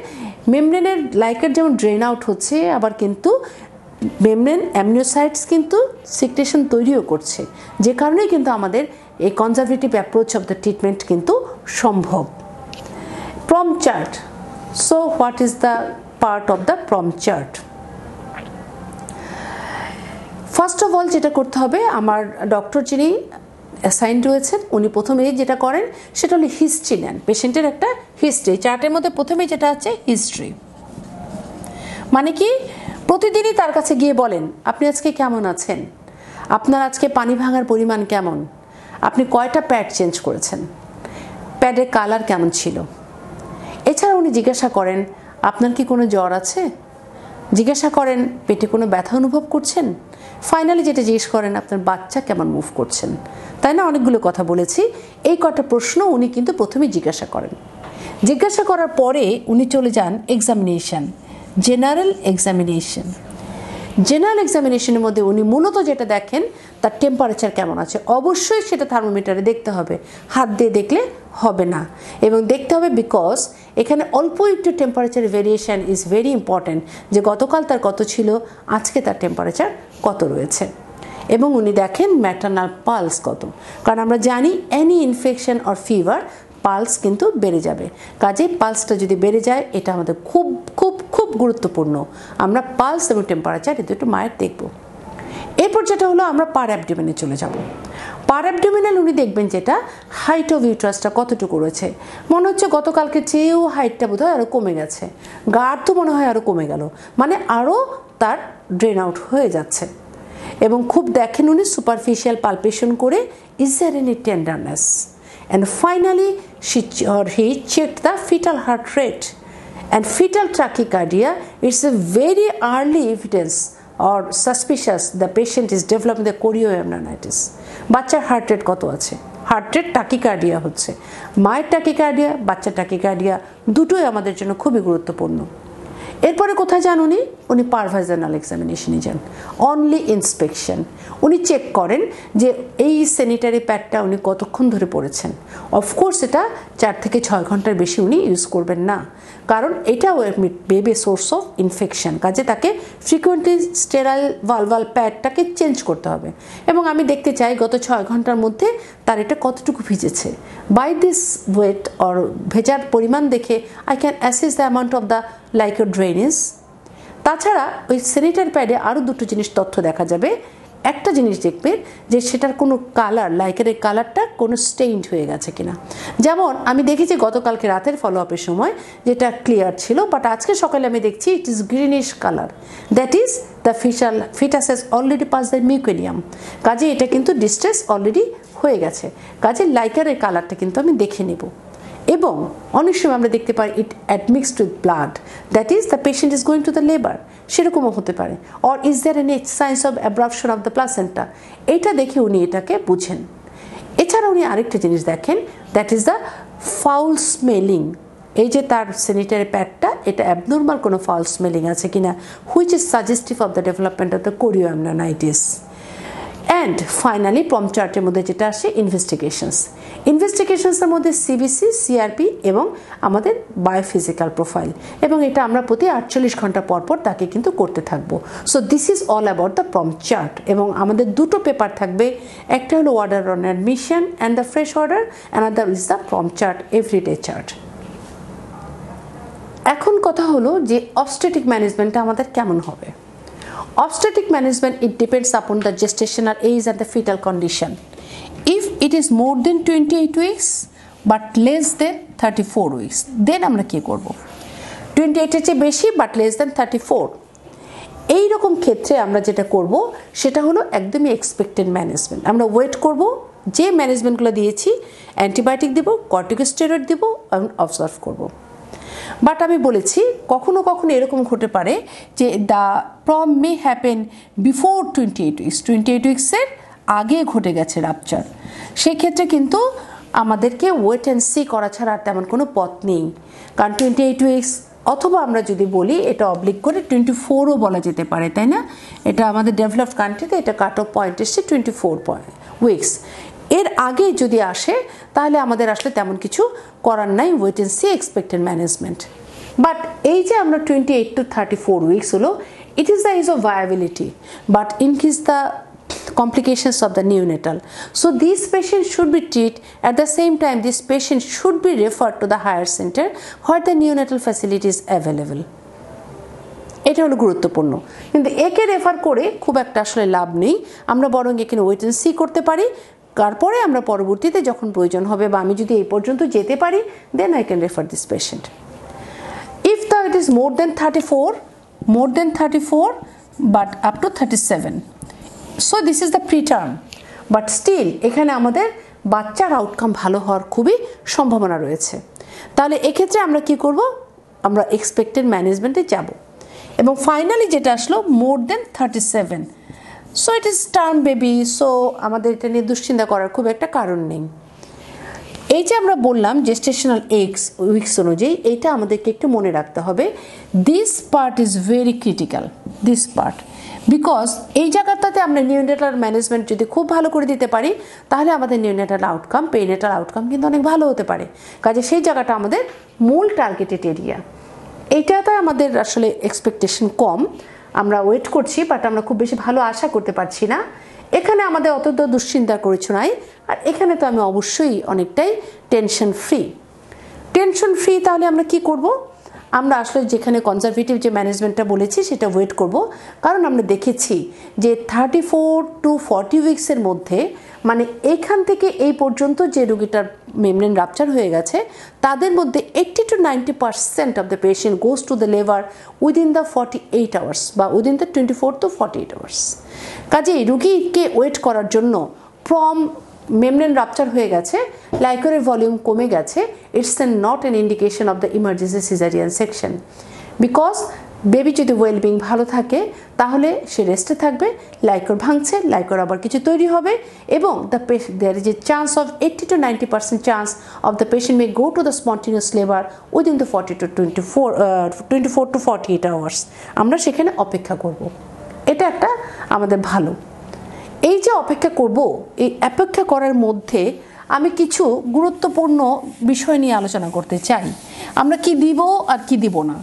মেমব্রেনের লাইকের যেমন ড্রেন আউট হচ্ছে, আবার কিন্তু মেমব্রেন অ্যামনিওসাইটস কিন্তু সিক্রেশন তৈরিও করছে, যে কারণেই কিন্তু আমাদের এই conservative approach of the treatment কিন্তু সম্ভব। PROM chart. So what is the part of the PROM chart? First of all যেটা করতে হবে, আমার ডক্টর যিনি অ্যাসাইন রয়েছেন উনি প্রথমে যেটা করেন সেটা হলো হিস্ট্রি নেন, পেশেন্টের একটা হিস্ট্রি। চার্টের মধ্যে প্রথমেই যেটা আছে হিস্ট্রি, মানে কি প্রতিদিনই তার কাছে গিয়ে বলেন আপনি আজকে কেমন আছেন, আপনার আজকে পানি ভাঙার পরিমাণ কেমন, আপনি কয়টা প্যাড চেঞ্জ করেছেন, প্যাডের কালার কেমন ছিল। এছাড়া উনি জিজ্ঞাসা করেন আপনার কি কোনো জ্বর আছে, জিজ্ঞাসা করেন পেটে কোনো ব্যথা অনুভব করছেন, ফাইনালি যেটা জিজ্ঞেস করেন আপনার বাচ্চা কেমন মুভ করছেন। তাই না, অনেকগুলো কথা বলেছি। এই কটা প্রশ্ন উনি কিন্তু প্রথমে জিজ্ঞাসা করেন। জিজ্ঞাসা করার পরে উনি চলে যান এক্সামিনেশন, জেনারেল এক্সামিনেশন। জেনারেল এক্সামিনেশনের মধ্যে উনি মূলত যেটা দেখেন তার টেম্পারেচার কেমন আছে। অবশ্যই সেটা থার্মোমিটারে দেখতে হবে, হাত দিয়ে দেখলে হবে না। এবং দেখতে হবে বিকজ এখানে অল্প একটু temperature variation is very important, যে গতকাল তার কত ছিল, আজকে তার টেম্পারেচার কত রয়েছে। এবং উনি দেখেন ম্যাটারনাল পালস কত, কারণ আমরা জানি any infection or fever pulse কিন্তু বেড়ে যাবে। কাজেই পালসটা যদি বেড়ে যায় এটা আমাদের খুব খুব খুব গুরুত্বপূর্ণ। আমরা পালস এবং টেম্পারেচার এই দুটো মায়ের দেখব। এরপর যেটা হলো আমরা পার অ্যাবডোমেনে চলে যাব। পার অ্যাবডোমিনাল উনি দেখবেন যেটা হাইট অফ ইউট্রাসটা কতটুকু রয়েছে। মনে হচ্ছে গতকালকে চেয়েও হাইটটা বোধহয় আরও কমে গেছে, গাঢ় তো মনে হয় আরও কমে গেল, মানে আরও তার ড্রেন আউট হয়ে যাচ্ছে। এবং খুব দেখেন উনি সুপারফিশিয়াল পালপেশন করে is there any tenderness. And finally, she or he checked the fetal heart rate. And fetal tachycardia is a very early evidence or suspicious the patient is developing the chorioamnionitis. বাচ্চার heart rate কত আছে, heart rate tachycardia হচ্ছে, মায়ের tachycardia বাচ্চার tachycardia দুটোই আমাদের জন্য খুবই গুরুত্বপূর্ণ। এরপরে কোথায় যান উনি? উনি পারভাইজানাল এক্সামিনেশনে যান, অনলি ইন্সপেকশন। উনি চেক করেন যে এই স্যানিটারি প্যাডটা উনি কতক্ষণ ধরে পরেছেন। অফকোর্স এটা 4 থেকে 6 ঘন্টার বেশি উনি ইউজ করবেন না, কারণ এটাও বেবি সোর্স অফ ইনফেকশন, কাজে তাকে ফ্রিকুয়েন্টলি স্টেরাইল ভালভাল প্যাডটাকে চেঞ্জ করতে হবে। এবং আমি দেখতে চাই গত 6 ঘন্টার মধ্যে তার এটা কতটুকু ভিজেছে। বাই দিস ওয়েট অর ভেজার পরিমাণ দেখে I can assess the amount of the liquor drainage. তাছাড়া ওই স্যানিটারি প্যাডে আরও দুটো জিনিস তথ্য দেখা যাবে। একটা জিনিস দেখবেন যে সেটার কোনো কালার, লাইকারের কালারটা কোনো স্টেইনড হয়ে গেছে কিনা। যেমন আমি দেখেছি গতকালকে রাতের ফলো আপের সময় যেটা ক্লিয়ার ছিল, বাট আজকে সকালে আমি দেখছি it is greenish colour, that is the fetus has already pass the meconium. কাজে এটা কিন্তু ডিস্ট্রেস অলরেডি হয়ে গেছে, কাজে লাইকারের কালারটা কিন্তু আমি দেখে নেব। এবং অনেক সময় আমরা দেখতে পাই it admixed with blood, that is the patient is going to the labour, সেরকমও হতে পারে। Or is there any signs of abruption of the placenta, এটা দেখে উনি এটাকে বুঝেন। এছাড়া উনি আরেকটা জিনিস দেখেন, that is the foul smelling. এই যে তার স্যানিটারি প্যাডটা, এটা অ্যাবনর্মাল কোনো ফাউল স্মেলিং আছে কিনা, which is suggestive of the development of the chorioamnionitis. And finally PROM চার্টের মধ্যে যেটা আসে ইনভেস্টিগেশনসের মধ্যে সিবিসি, সিআরপি এবং আমাদের বায়োফিজিক্যাল প্রোফাইল, এবং এটা আমরা প্রতি 48 ঘন্টা পর পর তাকে কিন্তু করতে থাকবো। So this is all about the PROM chart. এবং আমাদের দুটো পেপার থাকবে, একটা হলো order on admission and the fresh order, another is the PROM chart, everyday chart. এখন কথা হলো যে অবস্টেট্রিক ম্যানেজমেন্টটা আমাদের কেমন হবে। Obstetric management, it depends upon the gestational age and the fetal condition. If it is more than 28 weeks but less than 34 weeks, then আমরা কি করব? 28 এর চেয়ে বেশি but less than 34, এই রকম ক্ষেত্রে আমরা যেটা করব সেটা হলো একদমই এক্সপেক্টেড ম্যানেজমেন্ট। আমরা ওয়েট করব, যে ম্যানেজমেন্টগুলো দিয়েছি, অ্যান্টিবায়োটিক দেব, কর্টিকোস্টেরয়েড দেব, অবজার্ভ করব। বাট আমি বলেছি কখনো কখনো এরকম ঘটে পারে যে the PROM may happen before 28 weeks, 28 উইক্সের আগে ঘটে গেছে রাপচার। সেক্ষেত্রে কিন্তু আমাদেরকে ওয়েট অ্যান্ড সি করা ছাড়া আর তেমন কোনো পথ নেই, কারণ 28 উইক্স, অথবা আমরা যদি বলি এটা অবলিক করে 24ও বলা যেতে পারে, তাই না? এটা আমাদের ডেভেলপড কান্ট্রিতে এটা কাট অফ পয়েন্ট এসছে 24 উইক্স। এর আগে যদি আসে তাহলে আমাদের আসলে তেমন কিছু করার নাই, wait and see expected management. But এই যে আমরা 28 to 34 উইক্স হলো, it is the age of viability, but increase the complications of the neonatal. So these patients should be treated. At the same time, this patient should be referred to the higher center where the neonatal facility is available. এটা হলো গুরুত্বপূর্ণ, কিন্তু একে refer করে খুব একটা আসলে লাভ নেই। আমরা বরং এখানে ওয়েট অ্যান্ড সি করতে পারি, তারপরে আমরা পরবর্তীতে যখন প্রয়োজন হবে বা আমি যদি এই পর্যন্ত যেতে পারি, then I can refer this patient. If the it is more than 34 but up to 37, so this is the preterm, but still এখানে আমাদের বাচ্চার আউটকাম ভালো হওয়ার খুবই সম্ভাবনা রয়েছে। তাহলে এক্ষেত্রে আমরা কি করব? আমরা এক্সপেক্টেড ম্যানেজমেন্টে যাব। এবং ফাইনালি যেটা আসলো মোর দেন 37, so it is term baby, so আমাদের এটা নিয়ে দুশ্চিন্তা করার খুব একটা কারণ নেই। এই যে আমরা বললাম জেস্টেশনাল উইক্স অনুযায়ী, এইটা আমাদেরকে একটু মনে রাখতে হবে। This part is very critical, this part, because এই জায়গাটাতে আমরা নিউনেটাল ম্যানেজমেন্ট যদি খুব ভালো করে দিতে পারি তাহলে আমাদের নিউনেটাল আউটকাম, পেরিনেটাল আউটকাম কিন্তু অনেক ভালো হতে পারে। কাজে সেই জায়গাটা আমাদের মূল টার্গেটেড এরিয়া। এইটাতে আমাদের আসলে এক্সপেকটেশন কম, আমরা ওয়েট করছি বাট আমরা খুব বেশি ভালো আশা করতে পারছি না। এখানে আমাদের অত দুশ্চিন্তা করেছ নাই, আর এখানে তো আমি অবশ্যই অনেকটাই টেনশন ফ্রি। তাহলে আমরা কি করব? আমরা আসলে যেখানে কনজারভেটিভ যে ম্যানেজমেন্টটা বলেছি সেটা ওয়েট করব, কারণ আমরা দেখেছি যে 34 to 40 উইক্সের মধ্যে, মানে এইখান থেকে এই পর্যন্ত যে রোগীটার মেমব্রেন রাপচার হয়ে গেছে তাদের মধ্যে 80 to 90% of the patient goes to the labour within the 48 hours বা উইদিন দ্য 24 to 48 আওয়ার্স। কাজে রোগীকে ওয়েট করার জন্য ফ্রম মেমব্রেন রাপচার হয়ে গেছে, লাইকোরের ভলিউম কমে গেছে, it's not an indication of the emergency caesarean section, because baby যদি ওয়েলবিং ভালো থাকে তাহলে সে রেস্টে থাকবে, লাইকোর ভাঙছে, লাইকোর আবার কিছু তৈরি হবে এবং there is a chance of 80 to 90% chance of the patient may go to the spontaneous labour within the 24 to 48 hours. আমরা সেখানে অপেক্ষা করব, এটা একটা আমাদের ভালো। এই যে অপেক্ষা করব, এই অপেক্ষা করার মধ্যে আমি কিছু গুরুত্বপূর্ণ বিষয় নিয়ে আলোচনা করতে চাই। আমরা কি দিব আর কি দিব না,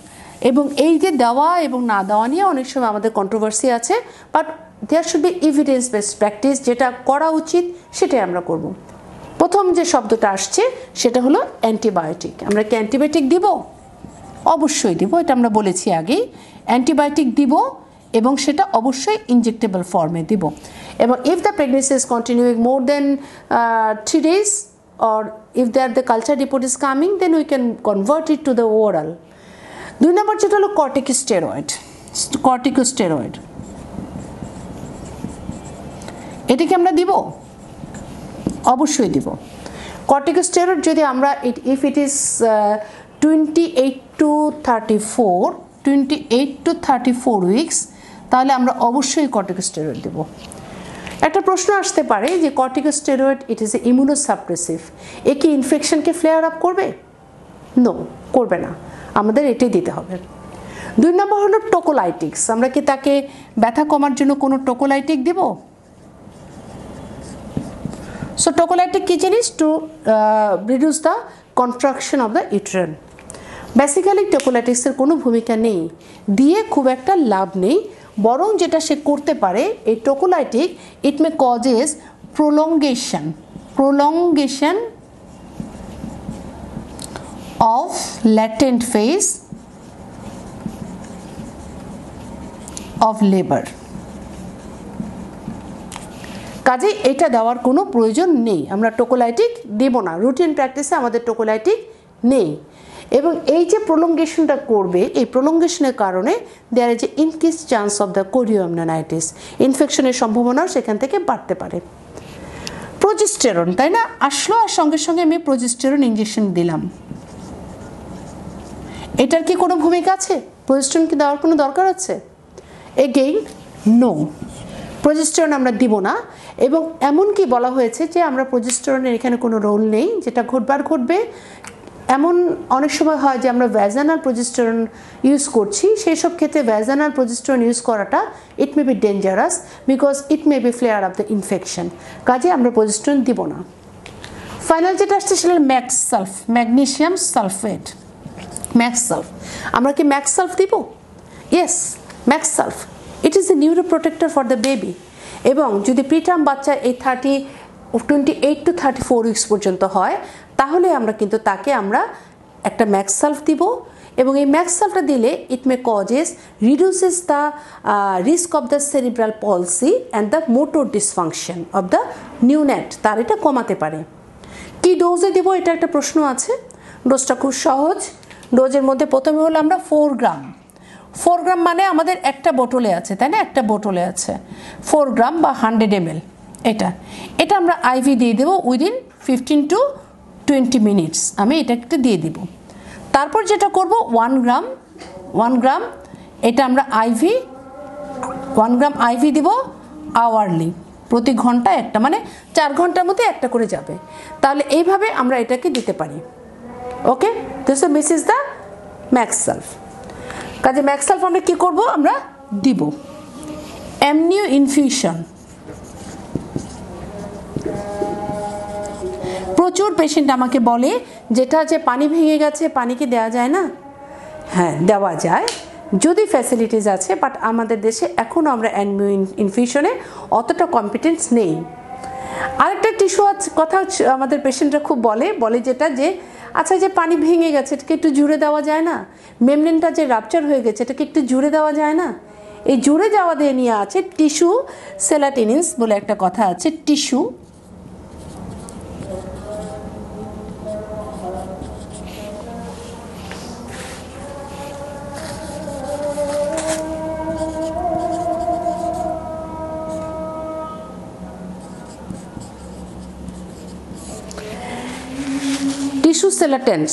এবং এই যে দেওয়া এবং না দেওয়া নিয়ে অনেক সময় আমাদের কন্ট্রোভার্সি আছে, but there should be evidence based practice, যেটা করা উচিত সেটাই আমরা করব। প্রথম যে শব্দটা আসছে সেটা হলো অ্যান্টিবায়োটিক। আমরা কি অ্যান্টিবায়োটিক দিব? অবশ্যই দিব, এটা আমরা বলেছি আগেই। অ্যান্টিবায়োটিক দিব এবং সেটা অবশ্যই ইনজেক্টেবল ফর্মে দিব। এবং if the pregnancy is continuing more than 3 days or if the culture report is coming, then we can convert it to the oral. 2 নম্বর যেটা হলো কর্টিকোস্টেরয়েড। এটা কি আমরা দিব? অবশ্যই দিব। কর্টিকোস্টেরয়েড যদি আমরা if it is 28 to 34 weeks, তাহলে আমরা অবশ্যই কর্টিকোস্টেরয়েড দেব। একটা প্রশ্ন আসতে পারে যে corticosteroid it is a immunosuppressive, এ কি ইনফেকশনকে ফ্লেয়ার আপ করবে? নো, করবে না, আমাদের এটাই দিতে হবে। 2 নম্বর হলো টোকোলাইটিক্স। আমরা কি তাকে ব্যথা কমার জন্য কোনো টোকোলাইটিক দেব? সো টোকোলাইটিক কি জিনিস? To reduce the contraction of the uterine. Basically টোকোলাইটিক্সের কোনো ভূমিকা নেই, দিয়ে খুব একটা লাভ নেই। বরং যেটা সে করতে পারে, এই টোকোলাইটিক ইট may causes prolongation of latent phase of labor। কাজে এটা দেওয়ার কোনো প্রয়োজন নেই, আমরা টোকোলাইটিক দেব না। রুটিন প্র্যাকটিসে আমাদের টোকোলাইটিক নেই। এবং এই যে প্রলঙ্গেশনটা করবে, এই প্রলঙ্গেশনের কারণে there is a increase chance of the chorioamnionitis, ইনফেকশনের সম্ভাবনাও সেখান থেকে বাড়তে পারে। প্রোজেস্টেরন, তাই না, আসলো আর সঙ্গে সঙ্গে আমি প্রোজেস্টেরন ইঞ্জেকশন দিলাম, এটার কি কোনো ভূমিকা আছে? প্রোজেস্টেরন কি দেওয়ার কোনো দরকার আছে? এগেইন নো, প্রোজেস্টেরন আমরা দিব না। এবং এমনকি বলা হয়েছে যে আমরা প্রোজেস্টেরনের এখানে কোনো রোল নেই, যেটা ঘটবে। এমন অনেক সময় হয় যে আমরা ভ্যাজানাল প্রোজেস্টেরন ইউজ করছি, সেই সব ক্ষেত্রে ভ্যাজানাল প্রোজেস্টেরন ইউজ করাটা it may be dangerous because it may be flare of the infection. কাজে আমরা প্রোজেস্টেরন দিব না। ফাইনাল যেটা আসছে সেটা ম্যাক্সালফ, ম্যাগনেসিয়াম সালফেট, ম্যাক্সালফ। আমরা কি ম্যাক্সালফ দিব? Yes, magsulf it is a neuroprotector for the baby. এবং যদি প্রিটার্ম বাচ্চা এই 28 to 34 উইকস পর্যন্ত হয়, তাহলে আমরা কিন্তু তাকে আমরা একটা ম্যাক্সালফ দিব। এবং এই ম্যাক্সালফটা দিলে it may causes reduces the risk of the cerebral palsy and the motor dysfunction of the neonate, তার এটা কমাতে পারে। কি ডোজে দেব, এটা একটা প্রশ্ন আছে। ডোজটা খুব সহজ। ডোজের মধ্যে প্রথমে হলো আমরা 4 গ্রাম। 4 গ্রাম মানে আমাদের একটা বোতলে আছে, তাই না, একটা বোতলে আছে 4 গ্রাম বা 100 ml। এটা আমরা আইভি দিয়ে দেবো উইদিন 15 to 20 মিনিটস, আমি এটা একটা দিয়ে দিব। তারপর যেটা করব 1 গ্রাম এটা আমরা আইভি 1 গ্রাম আইভি দিব আওয়ারলি, প্রতি ঘন্টা একটা, মানে 4 ঘন্টার মধ্যে একটা করে যাবে। তাহলে এইভাবে আমরা এটাকে দিতে পারি। ওকে, দিস ইজ দ্য ম্যাক্সালফ। কাজে ম্যাক্সালফ আমরা কি করব, আমরা দিব। অ্যামনিও ইনফিউশন, প্রচুর পেশেন্ট আমাকে বলে যেটা যে পানি ভেঙে গেছে, পানি কি দেওয়া যায় না? হ্যাঁ, দেওয়া যায় যদি ফ্যাসিলিটিস আছে, বাট আমাদের দেশে এখনও আমরা অ্যামনিও ইনফিউশনে অতটা কম্পিটেন্স নেই। আরেকটা টিস্যু কথা আমাদের পেশেন্টরা খুব বলে যেটা যে আচ্ছা, যে পানি ভেঙে গেছে এটাকে একটু জুড়ে দেওয়া যায় না? মেমব্রেনটা যে রাপচার হয়ে গেছে এটাকে একটু জুড়ে দেওয়া যায় না? এই জুড়ে যাওয়া দিয়ে নিয়ে আছে টিস্যু সেলাটিনিস বলে একটা কথা আছে। টিস্যু টিস্যু সেলাটেন্স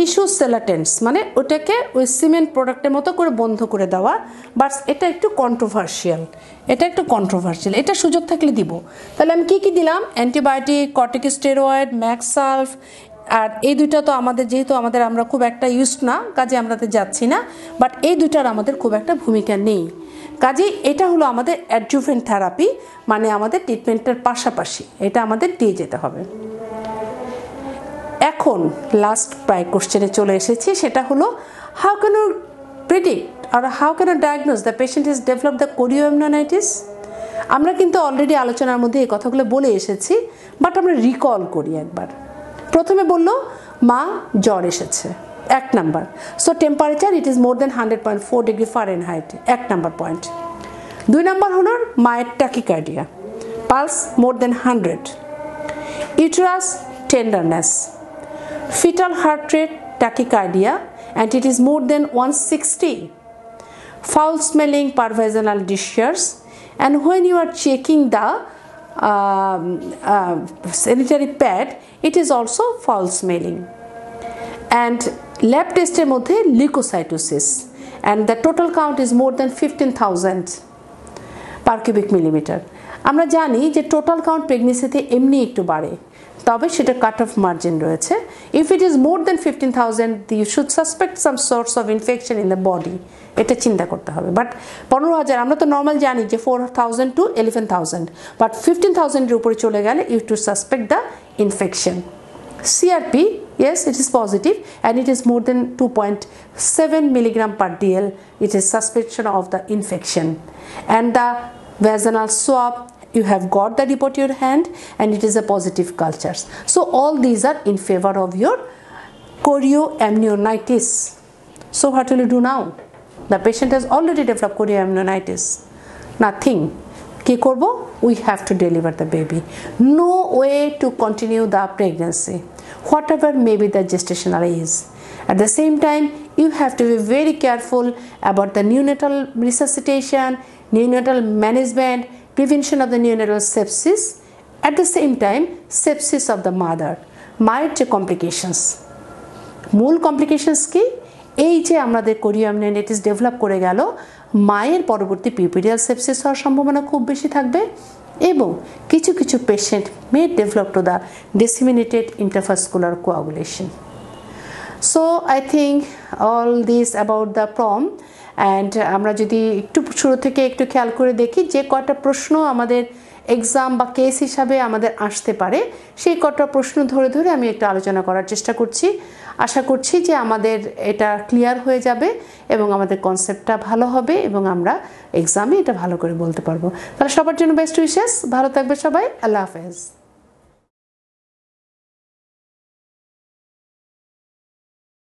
টিস্যু সেলাটেন্স মানে ওটাকে ওই সিমেন্ট প্রোডাক্টের মতো করে বন্ধ করে দেওয়া, বাট এটা একটু কন্ট্রোভার্সিয়াল, এটা সুযোগ থাকলে দিব। তাহলে আমি কি দিলাম, অ্যান্টিবায়োটিক, কর্টিকোস্টেরয়েড, ম্যাক্সালফ, আর এই দুইটা তো আমাদের যেহেতু আমরা খুব একটা ইউজ না, কাজে আমরা তো যাচ্ছি না, বাট এই দুইটার আমাদের খুব একটা ভূমিকা নেই। কাজেই এটা হলো আমাদের অ্যাডজুভেন্ট থেরাপি, মানে আমাদের ট্রিটমেন্টের পাশাপাশি এটা আমাদের দিয়ে যেতে হবে। এখন লাস্ট প্রায় কোশ্চেনে চলে এসেছি, সেটা হলো হাউ ক্যান ইউ প্রেডিক্ট আর how can you diagnose the patient is develop the chorioamnionitis. আমরা কিন্তু অলরেডি আলোচনার মধ্যে এই কথাগুলো বলে এসেছি, বাট আমরা রিকল করি একবার। প্রথমে বলল মা জ্বর এসেছে, 1 number. So temperature it is more than 100.4 degree Fahrenheit, 1 number point. 2 number হলো মায়ের tachycardia, pulse more than 100, uterus tenderness, fetal heart rate tachycardia and it is more than 160, foul smelling pervaginal discharge, and when you are checking the sanitary pad it is also foul smelling, and lab test er moddhe leukocytosis and the total count is more than 15,000 per cubic millimeter. আমরা জানি যে total count প্রেগনেন্সিতে এমনি একটু বাড়ে, তবে সেটা cut off margin রয়েছে। If it is more than 15,000 you should suspect some source of infection in the body, এটা চিন্তা করতে হবে। বাট 15,000 আমরা তো নর্মাল জানি যে 4,000 to 11,000, বাট 15,000 এর উপরে চলে গেলে you to suspect the infection. CRP, yes, it is positive and it is more than 2.7 milligram per DL. It is suspicion of the infection. And the vaginal swab, you have got the report in your hand and it is a positive cultures. So all these are in favor of your chorioamnionitis. So what will you do now? The patient has already developed chorioamnionitis. Nothing. কি করব? We have to deliver the baby. No way to continue the pregnancy, whatever may be the gestational age. At the same time, you have to be very careful about the neonatal resuscitation, neonatal management, prevention of the neonatal sepsis, at the same time sepsis of the mother. মায়ের যে complications, মূল complications কি? এই যে আমাদের কোরিওঅ্যামনিওনাইটিস develop করে গেল, মায়ের পরবর্তী পিউপিডিয়াল সেপসিস হওয়ার সম্ভাবনা খুব বেশি থাকবে, এবং কিছু কিছু patient may develop to the disseminated intervascular coagulation. So I think all this about the PROM. And আমরা যদি একটু শুরু থেকে একটু খেয়াল করে দেখি যে কয়টা প্রশ্ন আমাদের এক্সাম বা কেস হিসাবে আমাদের আসতে পারে, সেই কয়টা প্রশ্ন ধরে ধরে আমি একটু আলোচনা করার চেষ্টা করছি। আশা করছি যে আমাদের এটা ক্লিয়ার হয়ে যাবে এবং আমাদের কনসেপ্টটা ভালো হবে এবং আমরা এক্সামে এটা ভালো করে বলতে পারবো। তাহলে সবার জন্য বেস্ট উইশেস, ভালো থাকবে সবাই, আল্লাহ হাফেজ।